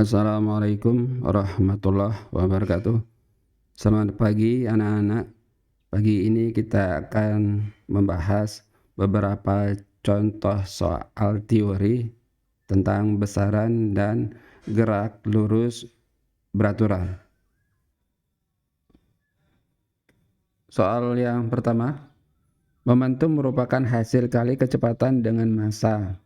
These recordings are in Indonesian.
Assalamualaikum warahmatullahi wabarakatuh. Selamat pagi anak-anak. Pagi ini kita akan membahas beberapa contoh soal teori tentang besaran dan gerak lurus beraturan. Soal yang pertama, momentum merupakan hasil kali kecepatan dengan massa.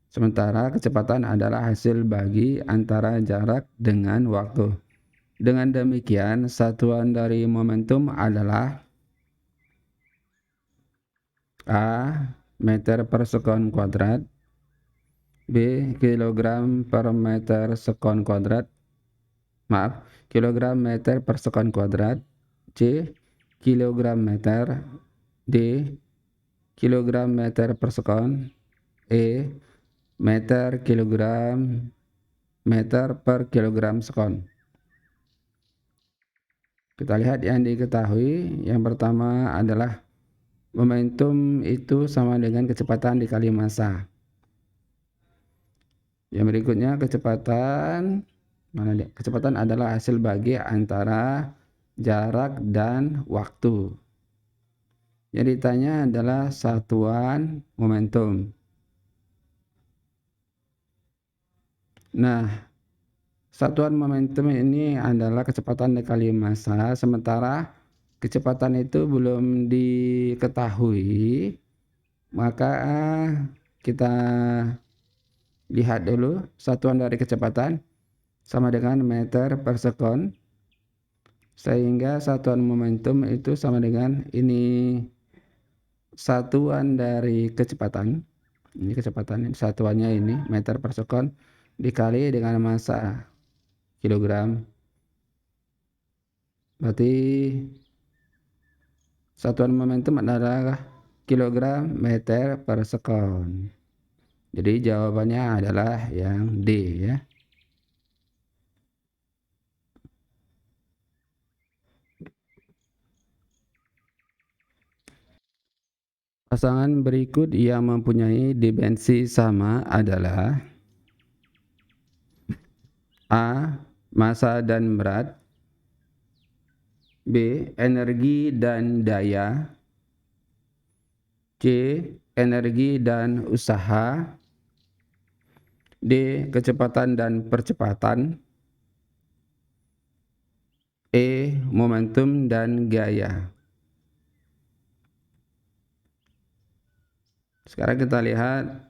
Sementara kecepatan adalah hasil bagi antara jarak dengan waktu. Dengan demikian, satuan dari momentum adalah A. Meter per sekon kuadrat, B. Kilogram per meter sekon kuadrat, kilogram meter per sekon kuadrat, C. Kilogram meter, D. Kilogram meter per sekon, E. Meter kilogram meter per kilogram sekon. Kita lihat yang diketahui. Yang pertama adalah momentum itu sama dengan kecepatan dikali massa. Yang berikutnya kecepatan adalah hasil bagi antara jarak dan waktu. Yang ditanya adalah satuan momentum. Nah, satuan momentum ini adalah kecepatan dikali massa, sementara kecepatan itu belum diketahui, maka kita lihat dulu satuan dari kecepatan sama dengan meter per sekon, sehingga satuan momentum itu sama dengan ini satuan dari kecepatan. Ini kecepatan, satuannya ini meter per sekon dikali dengan massa kilogram. Berarti satuan momentum adalah kilogram meter per sekon. Jadi jawabannya adalah yang D ya. Pasangan berikut yang mempunyai dimensi sama adalah A. Massa dan berat, B. Energi dan daya, C. Energi dan usaha, D. Kecepatan dan percepatan, E. Momentum dan gaya. Sekarang kita lihat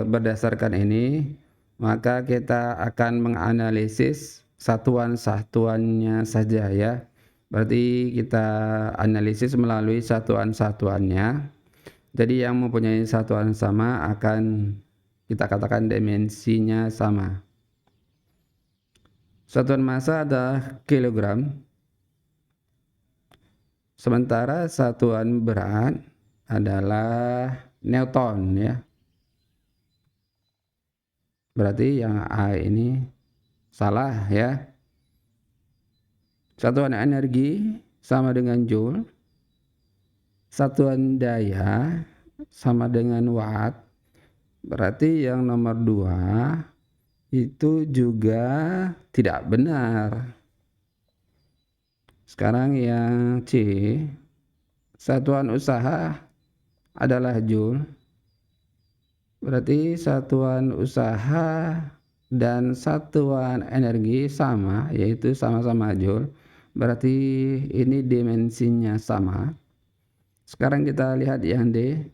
berdasarkan ini, maka kita akan menganalisis satuan-satuannya saja ya. Berarti kita analisis melalui satuan-satuannya. Jadi yang mempunyai satuan sama akan kita katakan dimensinya sama. Satuan massa adalah kilogram, sementara satuan berat adalah Newton ya. Berarti yang A ini salah ya. Satuan energi sama dengan joule, satuan daya sama dengan watt. Berarti yang nomor 2 itu juga tidak benar. Sekarang yang C, satuan usaha adalah joule. Berarti satuan usaha dan satuan energi sama, yaitu sama-sama joule. Berarti ini dimensinya sama. Sekarang kita lihat yang D.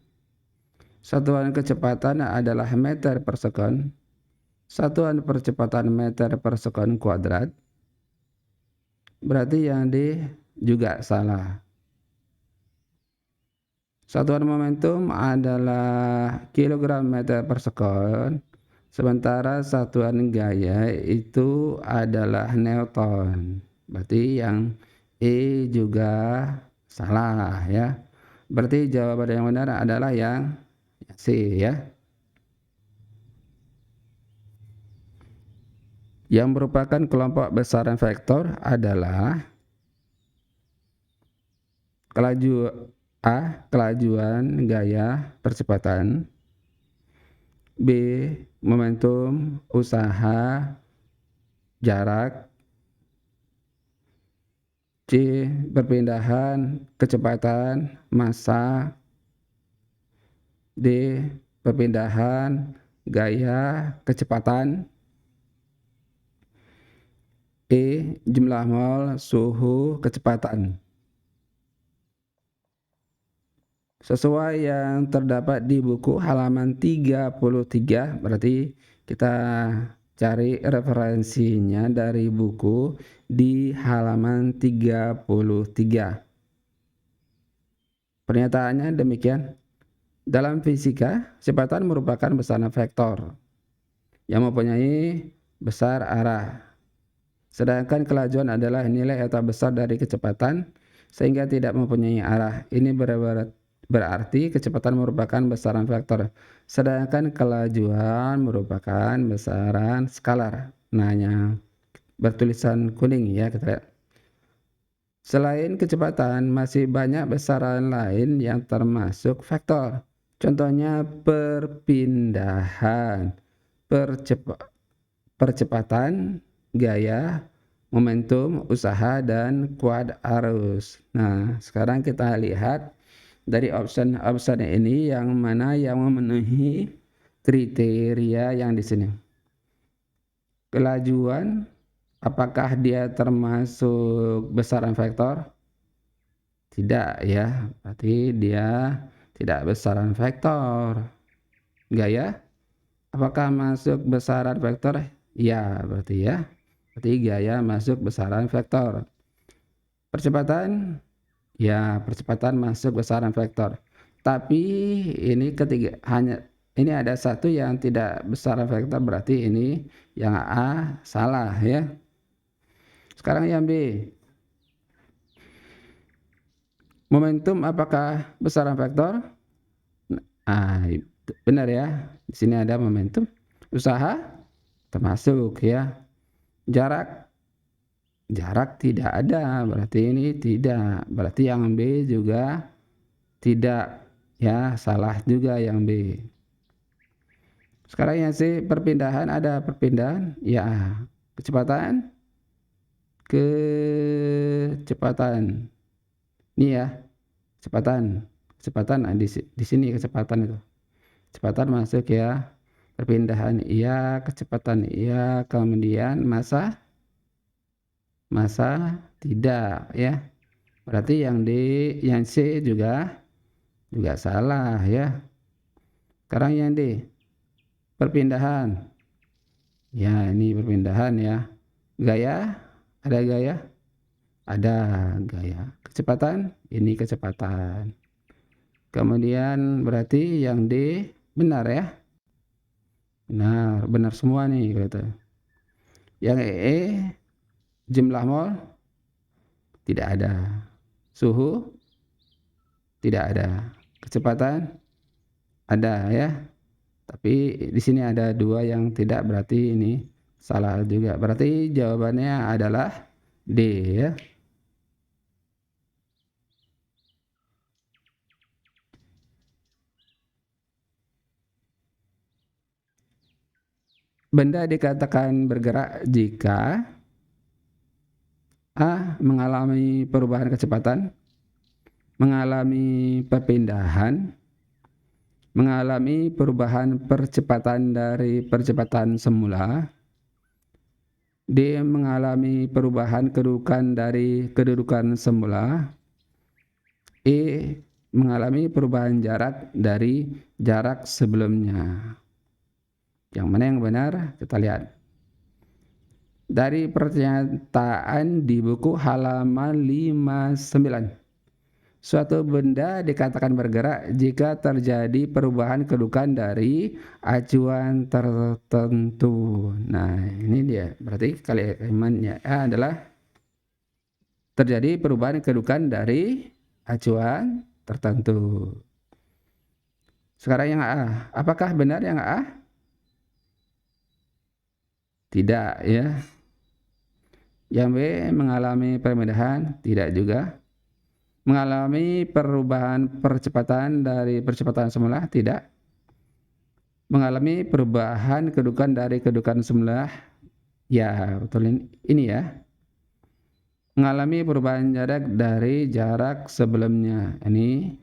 Satuan kecepatan adalah meter per sekon. Satuan percepatan meter per sekon kuadrat. Berarti yang D juga salah. Satuan momentum adalah kilogram meter per sekon. Sementara satuan gaya itu adalah Newton. Berarti yang E juga salah ya. Berarti jawaban yang benar adalah yang C ya. Yang merupakan kelompok besaran vektor adalah kelajuan gaya percepatan, B. Momentum, usaha, jarak. C. Perpindahan, kecepatan, massa. D. Perpindahan, gaya, kecepatan. E. Jumlah mol, suhu, kecepatan. Sesuai yang terdapat di buku halaman 33, berarti kita cari referensinya dari buku di halaman 33. Pernyataannya demikian. Dalam fisika, kecepatan merupakan besaran vektor yang mempunyai besar arah. Sedangkan kelajuan adalah nilai eta besar dari kecepatan sehingga tidak mempunyai arah. Ini berarti kecepatan merupakan besaran vektor, sedangkan kelajuan merupakan besaran skalar. Nah, yang bertulisan kuning ya, kita lihat. Selain kecepatan, masih banyak besaran lain yang termasuk vektor. Contohnya perpindahan, percepatan, gaya, momentum, usaha, dan kuad arus. Nah, sekarang kita lihat dari option ini yang mana yang memenuhi kriteria yang di sini. Kelajuan, apakah dia termasuk besaran vektor? Tidak ya, berarti dia tidak besaran vektor. Gaya, apakah masuk besaran vektor? Ya, berarti ya. Berarti gaya masuk besaran vektor. Percepatan, ya percepatan masuk besaran vektor. Tapi ini ini ada satu yang tidak besaran vektor, berarti ini yang A salah ya. Sekarang yang B. Momentum apakah besaran vektor? Benar ya. Di sini ada momentum. Usaha termasuk ya. Jarak tidak ada, berarti ini tidak. Berarti yang B juga tidak ya, salah juga yang B. Sekarang yang C, perpindahan, ada perpindahan ya. Kecepatan ini ya, kecepatan di sini kecepatan itu. Kecepatan masuk ya. Perpindahan iya, kecepatan iya, kemudian massa tidak ya. Berarti yang C juga salah ya. Sekarang yang D, perpindahan. Ya, ini perpindahan ya. Gaya, ada gaya? Ada gaya. Kecepatan, ini kecepatan. Kemudian berarti yang D benar ya. Benar semua nih gitu. Yang E, jumlah mol tidak ada. Suhu tidak ada. Kecepatan ada ya. Tapi di sini ada dua yang tidak, berarti ini salah juga. Berarti jawabannya adalah D ya. Benda dikatakan bergerak jika A. Mengalami perubahan kecepatan, mengalami perpindahan, mengalami perubahan percepatan dari percepatan semula. D. Mengalami perubahan kedudukan dari kedudukan semula. E. Mengalami perubahan jarak dari jarak sebelumnya. Yang mana yang benar? Kita lihat. Dari pernyataan di buku halaman 59. Suatu benda dikatakan bergerak jika terjadi perubahan kedudukan dari acuan tertentu. Nah, ini dia. Berarti kalimatnya A adalah terjadi perubahan kedudukan dari acuan tertentu. Sekarang yang A. Apakah benar yang A? Tidak ya. Yang B mengalami perpindahan, tidak juga. Mengalami perubahan percepatan dari percepatan semula, tidak. mengalami perubahan kedudukan dari kedudukan semula. Ya, betul ini ya. Mengalami perubahan jarak dari jarak sebelumnya. Ini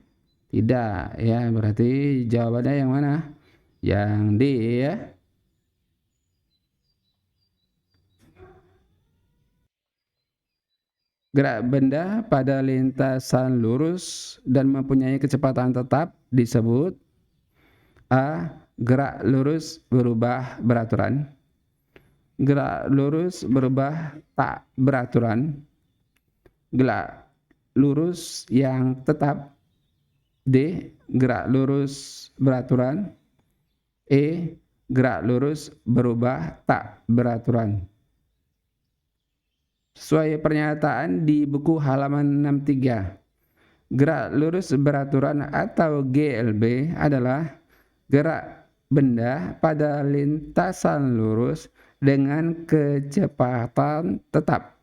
tidak ya, berarti jawabannya yang mana? Yang D ya. Gerak benda pada lintasan lurus dan mempunyai kecepatan tetap disebut A. Gerak lurus berubah beraturan. Gerak lurus berubah tak beraturan. Gerak lurus yang tetap. D. Gerak lurus beraturan. E. Gerak lurus berubah tak beraturan. Sesuai pernyataan di buku halaman 63, gerak lurus beraturan atau GLB adalah gerak benda pada lintasan lurus dengan kecepatan tetap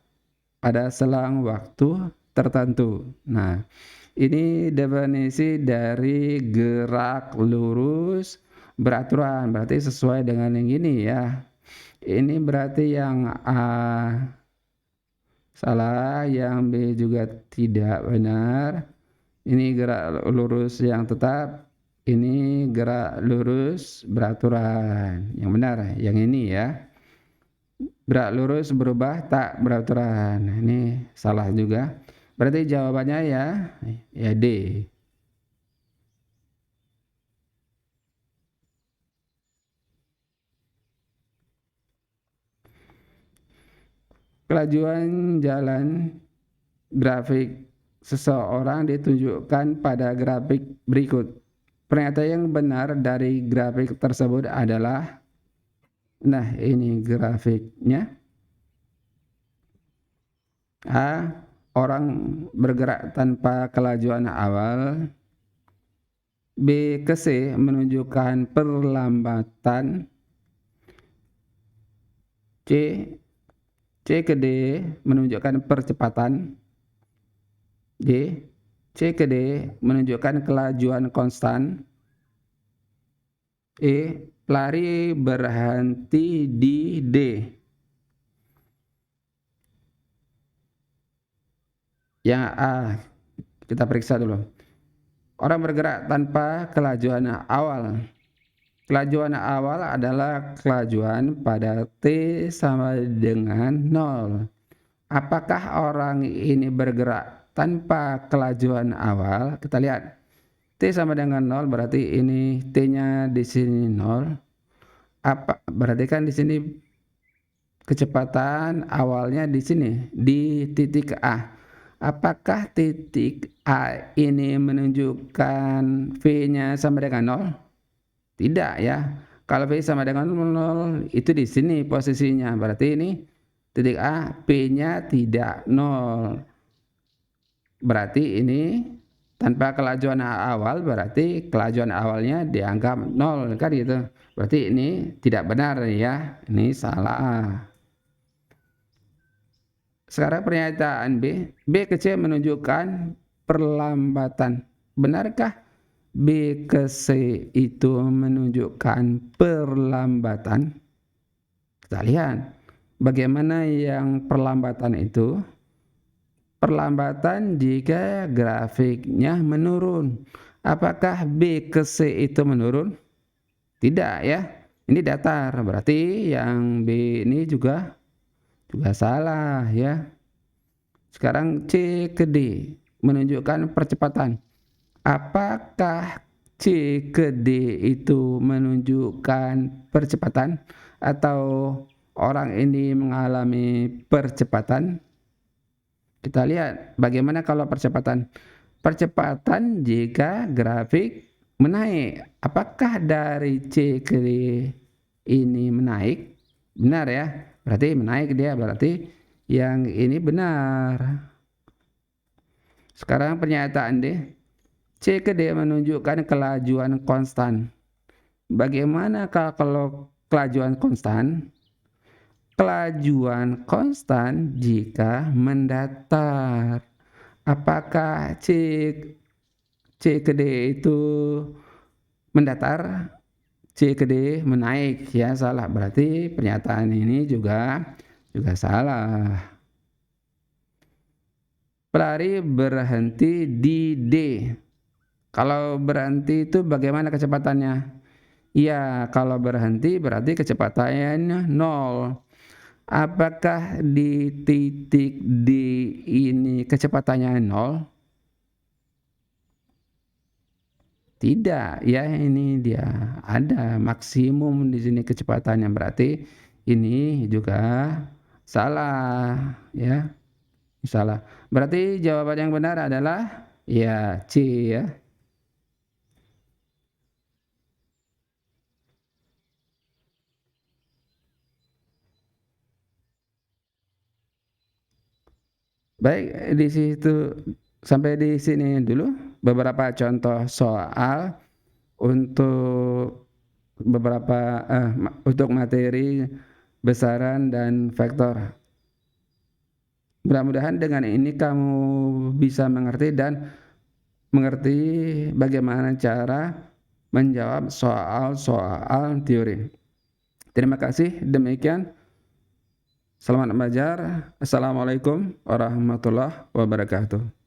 pada selang waktu tertentu. Nah, ini definisi dari gerak lurus beraturan, berarti sesuai dengan yang ini ya. Ini berarti yang A salah, yang B juga tidak benar. Ini gerak lurus yang tetap, ini gerak lurus beraturan. Yang benar yang ini ya. Gerak lurus berubah tak beraturan. Ini salah juga. Berarti jawabannya ya D. Kelajuan jalan grafik seseorang ditunjukkan pada grafik berikut. Pernyataan yang benar dari grafik tersebut adalah, nah ini grafiknya. A. Orang bergerak tanpa kelajuan awal. B ke C menunjukkan perlambatan. C ke D menunjukkan percepatan. D. C ke D menunjukkan kelajuan konstan. E. Pelari berhenti di D. Yang A kita periksa dulu. Orang bergerak tanpa kelajuan awal. Kelajuan awal adalah kelajuan pada T sama dengan 0. Apakah orang ini bergerak tanpa kelajuan awal? Kita lihat. T sama dengan 0 berarti ini T-nya di sini 0. Berarti kan di sini kecepatan awalnya di sini di titik A. Apakah titik A ini menunjukkan V-nya sama dengan 0? Tidak ya. Kalau V sama dengan 0 itu di sini posisinya. Berarti ini titik A, P-nya tidak 0. Berarti ini tanpa kelajuan awal, berarti kelajuan awalnya dianggap 0 kan gitu. Berarti ini tidak benar ya. Ini salah. Sekarang pernyataan B. B ke C menunjukkan perlambatan. Benarkah B ke C itu menunjukkan perlambatan? Kita lihat bagaimana yang perlambatan itu. Perlambatan jika grafiknya menurun. Apakah B ke C itu menurun? Tidak ya. Ini datar. Berarti yang B ini juga salah ya. Sekarang C ke D menunjukkan percepatan. Apakah C ke D itu menunjukkan percepatan atau orang ini mengalami percepatan? Kita lihat bagaimana kalau percepatan. Percepatan jika grafik menaik. Apakah dari C ke D ini menaik? Benar ya. Berarti menaik dia, berarti yang ini benar. Sekarang pernyataan D. C ke D menunjukkan kelajuan konstan. Bagaimana kalau kelajuan konstan? Kelajuan konstan jika mendatar. Apakah C ke D itu mendatar? C C ke D menaik, ya salah. Berarti pernyataan ini juga salah. Pelari berhenti di D. Kalau berhenti itu bagaimana kecepatannya? Ya, kalau berhenti berarti kecepatannya 0. Apakah di titik D ini kecepatannya 0? Tidak, ya ini dia ada maksimum di sini kecepatannya, berarti ini juga salah, ya, salah. Berarti jawaban yang benar adalah ya C ya. Baik, di situ sampai di sini dulu beberapa contoh soal untuk beberapa untuk materi besaran dan vektor. Mudah-mudahan dengan ini kamu bisa mengerti dan mengerti bagaimana cara menjawab soal-soal teori. Terima kasih, demikian. Selamat belajar. Assalamualaikum warahmatullahi wabarakatuh.